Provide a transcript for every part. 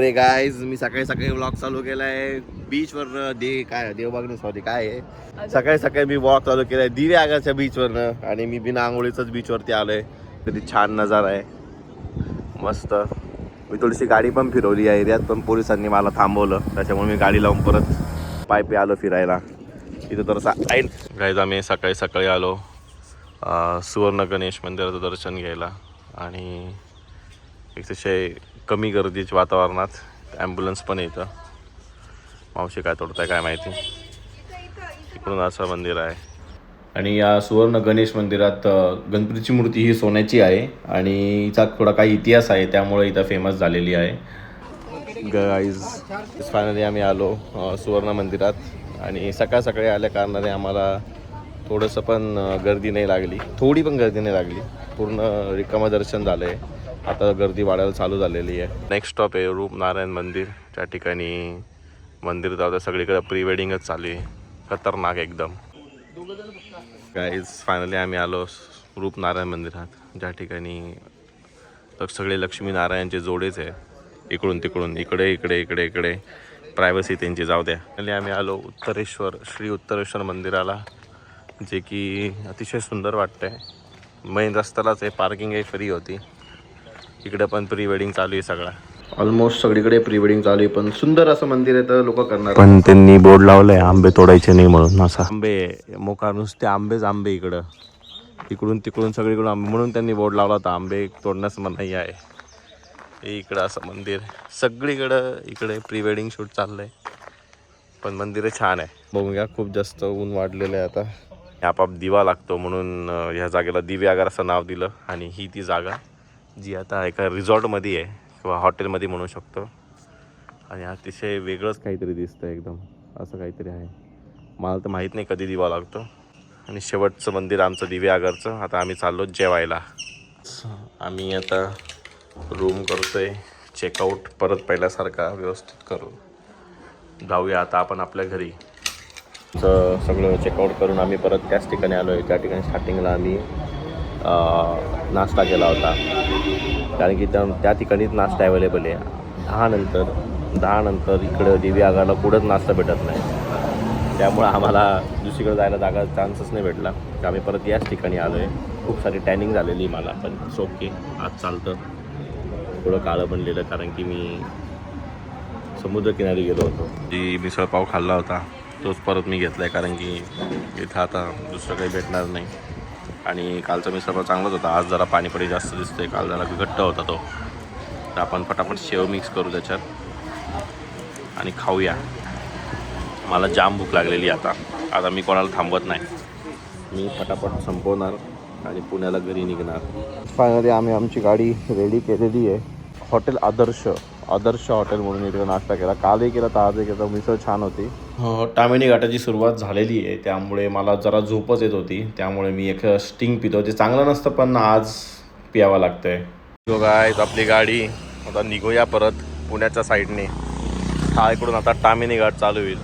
अरे गाईज मी सकाळी सकाळी व्लॉग चालू केलाय बीचवर देवबाग सॉरी काय आहे सकाळी सकाळी मी वॉक चालू केलाय दिव्यागारच्या बीचवरनं आणि मी बिना आंघोळीच बीचवरती आलोय. कधी छान नजारा आहे मस्त. मी थोडीशी गाडी पण फिरवली या एरियात पण पोलिसांनी मला थांबवलं त्याच्यामुळे मी गाडी लावून परत पायी आलो फिरायला. इथं तर गाईज आम्ही सकाळी सकाळी आलो सुवर्ण गणेश मंदिराचं दर्शन घ्यायला आणि अतिशय कमी गर्दीच्या वातावरणात ॲम्ब्युलन्स पण येतं. मावशी काय तोडताय काय माहिती. इकडून असं मंदिर आहे आणि या सुवर्ण गणेश मंदिरात गणपतीची मूर्ती ही सोन्याची आहे आणि हिचा थोडा काही इतिहास आहे त्यामुळे इथं फेमस झालेली आहे. गाईज फायनली आम्ही आलो सुवर्ण मंदिरात आणि सकाळ सकाळी आल्या कारणाने आम्हाला थोडंसं पण गर्दी नाही लागली, थोडी पण गर्दी नाही लागली. पूर्ण रिकामं दर्शन झालं आहे. आता गर्दी वाढायला चालू झालेली आहे. नेक्स्ट स्टॉप आहे रूपनारायण मंदिर. त्या ठिकाणी मंदिर जाऊ सगळीकडे प्री वेडिंगच चालू आहे, खतरनाक एकदम. गाईज फायनली आम्ही आलो रूपनारायण मंदिरात ज्या ठिकाणी सगळे लक्ष्मीनारायणचे जोडेच आहे. इकडून तिकडून इकडे इकडे इकडे इकडे प्रायव्हसी त्यांची जाऊ द्या. फायनली आम्ही आलो उत्तरेश्वर श्री उत्तरेश्वर मंदिराला जे की अतिशय सुंदर वाटतंय. मेन रस्त्यालाच आहे, पार्किंग आहे फ्री होती. इकडे पण प्री वेडिंग चालू आहे सगळा. ऑलमोस्ट सगळीकडे प्री वेडिंग चालू आहे पण सुंदर असं मंदिर आहे तर लोक करणार. पण त्यांनी बोर्ड लावलंय आंबे तोडायचे नाही म्हणून. असा आंबे मोकार नुसते आंबेच आंबे इकडं इकडून तिकडून सगळीकडून आंबे म्हणून त्यांनी बोर्ड लावला होता आंबे तोडण्यास मनाई आहे. हे इकडं असं मंदिर सगळीकडं इकडे प्री वेडिंग शूट चाललंय पण मंदिर छान आहे. बघून घ्या खूप जास्त ऊन वाढलेलं आहे आता. आपाप दिवा लागतो म्हणून ह्या जागेला दिव्यागार असं नाव दिलं आणि ही ती जागा जी आता एका रिसॉर्टमध्ये आहे किंवा हॉटेलमध्ये म्हणू शकतो आणि अतिशय वेगळंच काहीतरी दिसतं एकदम असं काहीतरी आहे. मला तर माहीत नाही कधी दिवा लागतो. आणि शेवटचं मंदिर आमचं दिव्यागारचं. आता आम्ही चाललो जेवायला. आम्ही आता रूम करतोय चेकआउट परत पहिल्यासारखा व्यवस्थित करून जाऊया आता आपण आपल्या घरी. सगळं चेकआउट करून आम्ही परत त्याच ठिकाणी आलो आहे. त्या ठिकाणी स्टार्टिंगला आम्ही नाश्ता केला होता कारण की त्या ठिकाणीच नाश्ता अवेलेबल आहे. 10 नंतर इकडं दिव्यागारला कुठंच नाश्ता भेटत नाही त्यामुळं आम्हाला दुसरीकडे जायला जागा चान्सच नाही भेटला. आम्ही परत याच ठिकाणी आलो आहे. खूप सारी टॅनिंग झालेली मला पण ओके आज चालतं. थोडं काळं बनलेलं कारण की मी समुद्रकिनारी गेलो होतो. जी मिसळपाव खाल्ला होता तोच परत मी घेतला आहे कारण की इथं आता दुसरं काही भेटणार नाही. आणि कालचा मिसळपाव चांगलाच होता. आज जरा पाणीपडी जास्त दिसतंय, काल जरा घट्ट होता तो. तर आपण फटाफट शेव मिक्स करू त्याच्यात आणि खाऊया. मला जाम भूक लागलेली आता मी कोणाला थांबवत नाही. मी फटाफट संपवणार आणि पुण्याला घरी निघणार. फायनली आम्ही आमची गाडी रेडी केलेली आहे. हॉटेल आदर्श हॉटेल म्हणून इकडे नाश्ता केला. कालही केला तर आजही केला. मिसळ छान होती. तामिनी घाटाची सुरुवात झालेली आहे त्यामुळे मला जरा झोपच येत होती त्यामुळे मी एक स्टिंग पितो. ते चांगलं नसतं पण आज प्यावं लागतंय. गाईज आपली गाडी आता निघूया परत पुण्याच्या साईडने. हा इकडून आता तामिनी घाट चालू होईल.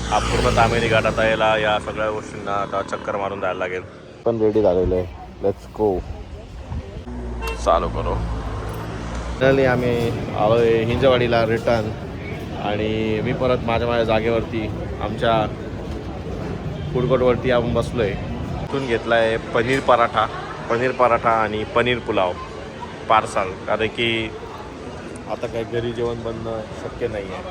हा पूर्ण तामिनी घाट आता या सगळ्या गोष्टींना आता चक्कर मारून जायला लागेल. पण रेडी झालेलं आहे. Let's go. चालू करू. फायनली आम्ही आलो आहे हिंजवाडीला रिटर्न आणि मी परत माझ्या जागेवरती आमच्या फूड कोर्टवरती आपण बसलो आहे. इथून घेतला आहे पनीर पराठा आणि पनीर पुलाव पार्सल कारण की आता काही घरी जेवण बनणं शक्य नाही आहे.